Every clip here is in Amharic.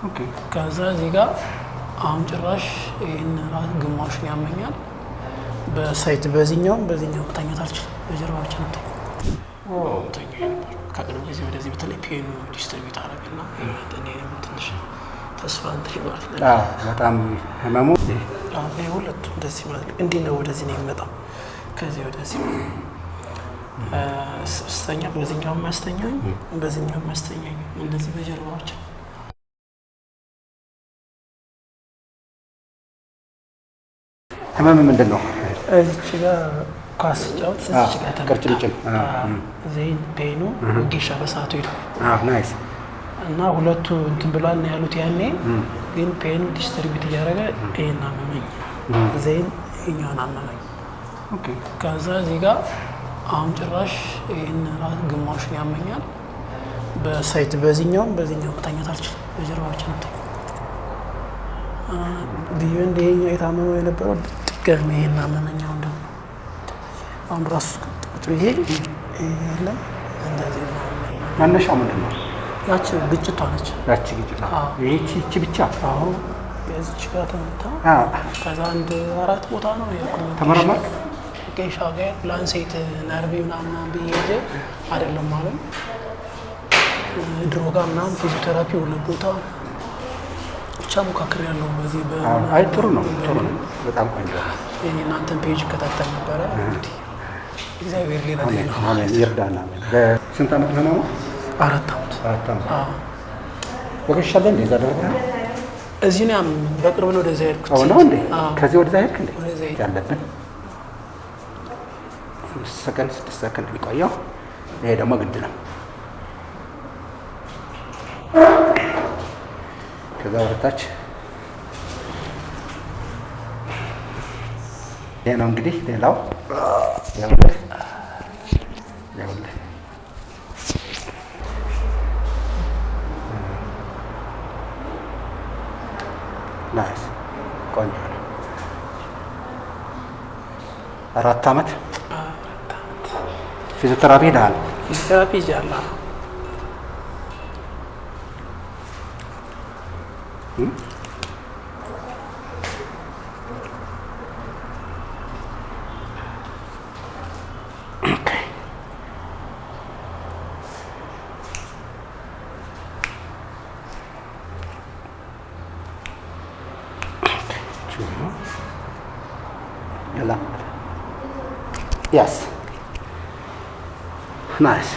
ኦኬ ከዛ እዚህ ጋር አሁን ጭራሽ ይሄን ራስ ግማሹን ያመኛል። በሳይት በዚህኛው መተኛት አልችልም። በጀርባ ብቻ ነው ተኛው ነበር። ከቅርብ ጊዜ ወደዚህ በተለይ ፔኑ ዲስትሪቢዩት አደረገና እኔንም ትንሽ ተስፋ እንትን ማለት ነው። በጣም ህመሙ ሁለቱም እንደዚህ ማለት እንዲህ ነው። ወደዚህ ነው የሚመጣው፣ ከዚህ ወደዚህ ስተኛ በዚህኛው የሚያስተኛኝ በዚህኛው የሚያስተኛኝ እንደዚህ በጀርባ ብቻ። ህመም ምንድን ነው? እዚች ጋር ኳስ ጫወት እዚች ጋር ቅርጭምጭም ዘይን ፔኑ ጌሻ በሰዓቱ ሄድኩ ናይስ እና ሁለቱ እንትን ብሏል ነው ያሉት። ያኔ ግን ፔኑ ዲስትሪቢዩት እያደረገ ይሄን አመመኝ፣ ዘይን ይሄኛውን አመመኝ። ከዛ እዚህ ጋር አሁን ጭራሽ ይሄን ራስ ግማሹን ያመኛል። በሳይት በዚህኛው መተኛት አልችልም። በጀርባ ብቻ ነው ቢዮንድ ይሄኛው የታመመው የነበረው ድጋሚ ይሄን አመመኝ። አሁን ራሱ ቁጭ ብዬ የለም እንደዚህ ነው። መነሻው ምንድን ነው? ያቺ ግጭቷ ነች። ያቺ ግጭቷ ይቺ ብቻ አሁን የዚች ጋር ተመታ። ከዛ አንድ 4 ቦታ ነው ተመረመር ቄሻ ጋር ላንሴት ነርቪ ምናምን ብዬ አይደለም ማለት ድሮ ጋር ምናምን ፊዚዮቴራፒ ሁለት ቦታ ብቻ ሙካክር ያለው በዚህ አይ ጥሩ ነው በጣም ቆንጆ። እናንተን ፔጅ ከታተል ነበረ እንግዲህ እግዚአብሔር ሌላ ነው ይርዳና። በስንት ዓመት ነው? 4 ዓመት። ወገሻለ እንዴ? እዛ ደረጃ እዚህ ነው በቅርብ ነው ወደዛ ሄድኩት። አዎ ነው እንዴ? ከዚህ ወደዛ ሄድክ እንዴ? ያለብን 5 ሰከንድ 6 ሰከንድ ሊቆየው። ይሄ ደግሞ ግድ ነው። ከዛ ወደታች ይሄ ነው እንግዲህ ሌላው ያውልህ ናይስ ቆንጆ ነው። 4 ዓመት ፊዚዮቴራፒ ሄደሃል? ፊዚዮቴራፒ ሄጃለሁ። Yes. Nice.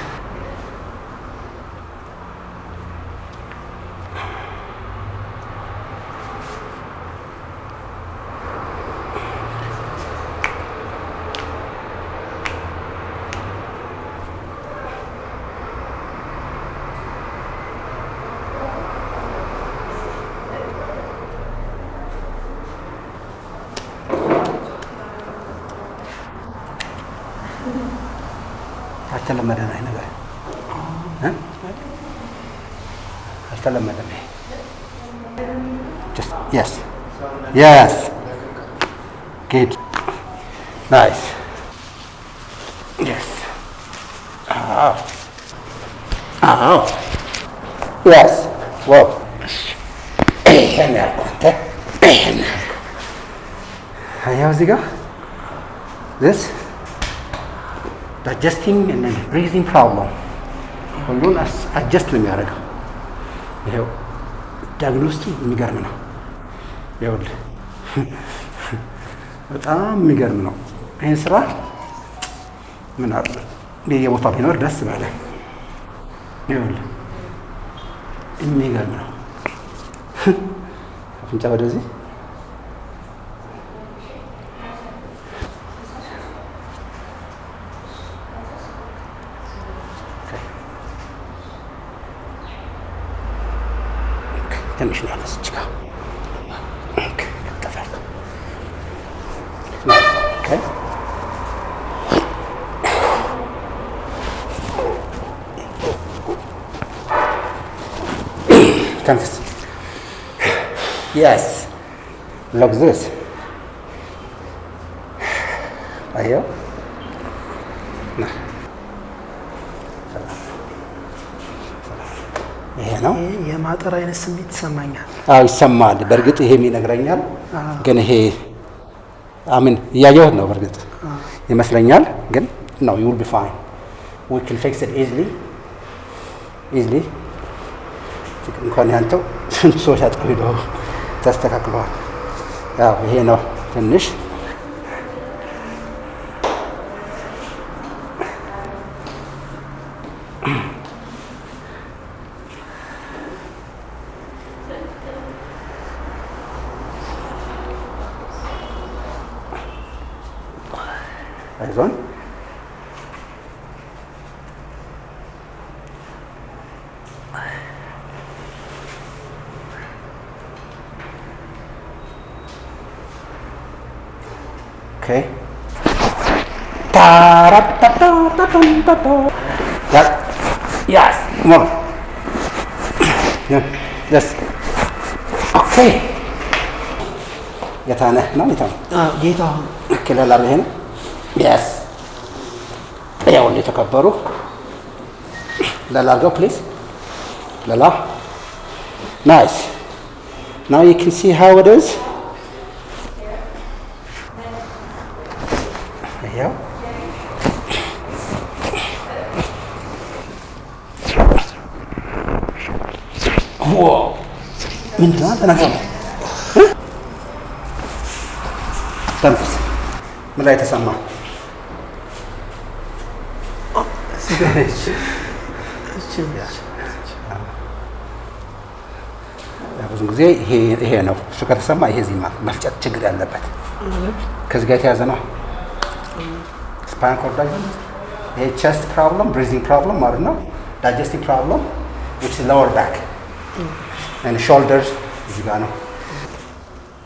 አልተለመደም አይነት ነገር አልተለመደም። just yes good nice yes yes wow ይሄን ያልኩት አያው እዚህ ጋር this adjusting and then breathing problem ሁሉን adjust ነው የሚያደርገው። ይሄው ዲያግኖስቲክ የሚገርም ነው። ይኸውልህ በጣም የሚገርም ነው። ይሄን ስራ ምን አለ በየቦታው ቢኖር ደስ ባለኝ። ይኸውልህ የሚገርም ነው። አፍንጫ ወደዚህ ትንሽ ነው ያለች ጋር ተንፍስ። yes like this አየው ይሄ ነው። የማጠር አይነት ስሜት ይሰማኛል። አዎ ይሰማል። በእርግጥ ይሄም ይነግረኛል። ግን ይሄ አምን እያየሁት ነው። በእርግጥ ይመስለኛል። ግን ነው you will be fine. We can fix it easily. እንኳን ያንተው ስንት ሰዎች አጥቂው ተስተካክሏል። ያው ይሄ ነው ትንሽ አይዞን Okay. Yes. More. Yes. Okay. የታነህ ነው የታነህ? ጌታ ክለላ ይሄ ነው። Yes. ያው የተከበሩ ለላርገው please. ለላ. Nice. Now you can see how it is. Yeah. Whoa. ምንድን ነው ተናገር። ተንፍስ። ምን ላይ ተሰማ? ብዙ ጊዜ ይሄ ነው እሱ ከተሰማ ይሄ ዚማ መፍጨት ችግር ያለበት ከዚህ ጋር የተያዘ ነው። spinal cord disease, a chest problem, breathing problem, or no, digestive problem, which is lower back and shoulders. እዚህ ጋር ነው።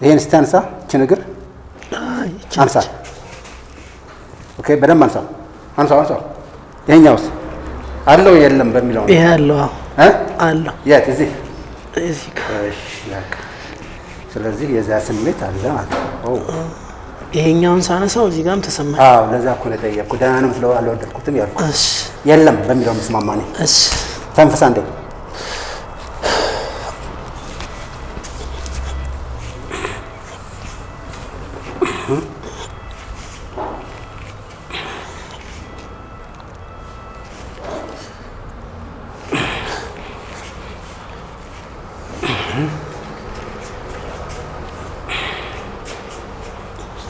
ይሄን ስታንሳ ችንግር አንሳ። ኦኬ በደንብ አንሳው። ይሄኛውስ አለው የለም በሚለው ይሄ አለው አለው የት እዚህ ጋር። እሺ በቃ ስለዚህ የዛ ስሜት አለ ማለት ነው። ይሄኛውን ሳነሳው እዚህ ጋርም ተሰማኝ። ለዛ እኮ ነው የጠየቅኩት። ደህና ነው የምትለው አልወደድኩትም ያልኩት። እሺ የለም በሚለው መስማማ ነኝ። እሺ ተንፈስ አንዴ።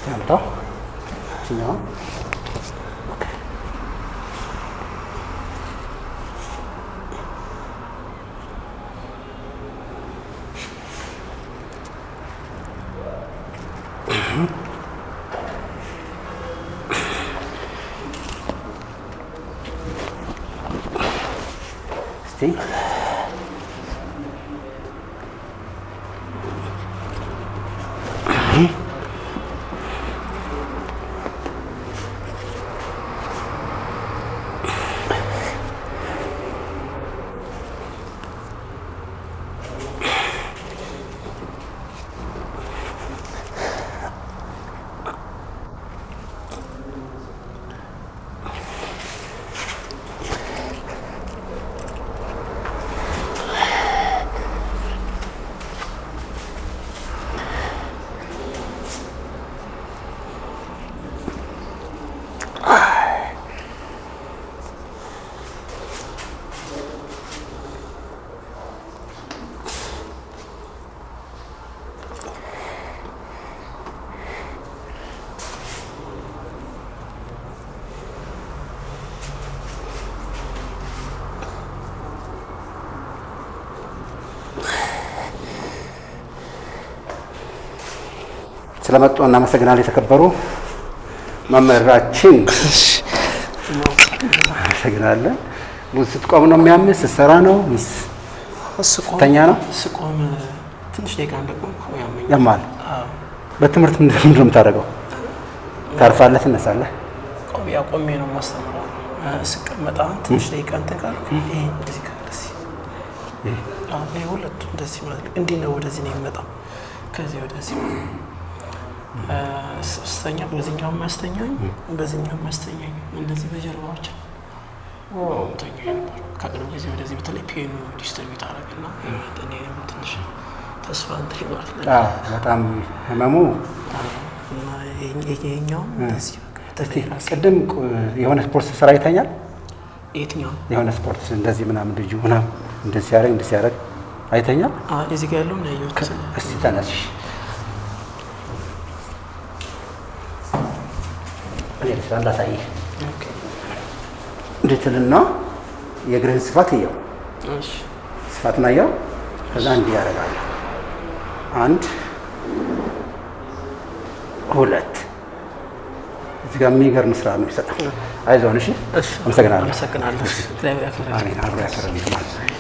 Tanto. Signor. Ok. Sti. ስለመጡ እናመሰግናለን። የተከበሩ መምህራችን እናመሰግናለን። ስትቆም ነው የሚያምስ ስትሰራ ነው ስተኛ ነው? ስቆም ትንሽ ደቂቃ እንደቆም ያማል። በትምህርት ምንድን ነው የምታደርገው? ታርፋለህ፣ ትነሳለህ? ቆሜ ነው የማስተምረው። ስቀመጥ ትንሽ ደቂቃ እንትን ካልኩ ይሄ እንደዚህ ካለሲ ይሄ ሁለቱም እንደዚህ ማለት እንዲህ ነው። ወደዚህ ነው የሚመጣው፣ ከዚህ ወደዚህ ሶስተኛ በዚህኛው ማስተኛኝ፣ በዚህኛው ማስተኛኝ፣ እንደዚህ በጀርባዎች ተኛ ነበር። ከቅርብ ጊዜ ወደዚህ በተለይ ፔኑ ዲስትሪቢዩት አደረገና እኔም ትንሽ ተስፋ እንትን ይሏል። በጣም ህመሙ እና ይሄኛው እንደዚህ ቅድም የሆነ ስፖርት ስራ አይተኛል። የትኛው የሆነ ስፖርት እንደዚህ ምናምን ልጁ ምናምን እንደዚህ ያደርግ አይተኛል። እዚህ ጋር ያለው ነው ያየሁት። እስቲ ተነስሽ እኔ ለስራ እንዳሳይህ እንዴትልና የእግርህን ስፋት እየው። እሺ ስፋት ናየው። ከዛ እንዲህ ያደርጋል። 1 2 እዚህ ጋር የሚገርም ስራ ነው የሚሰጠው። አይዞህ። እሺ አመሰግናለሁ። አመሰግናለሁ። እግዚአብሔር ያክብርልኝ። አሜን። አብሮ ያከረልኝ ማለት ነው።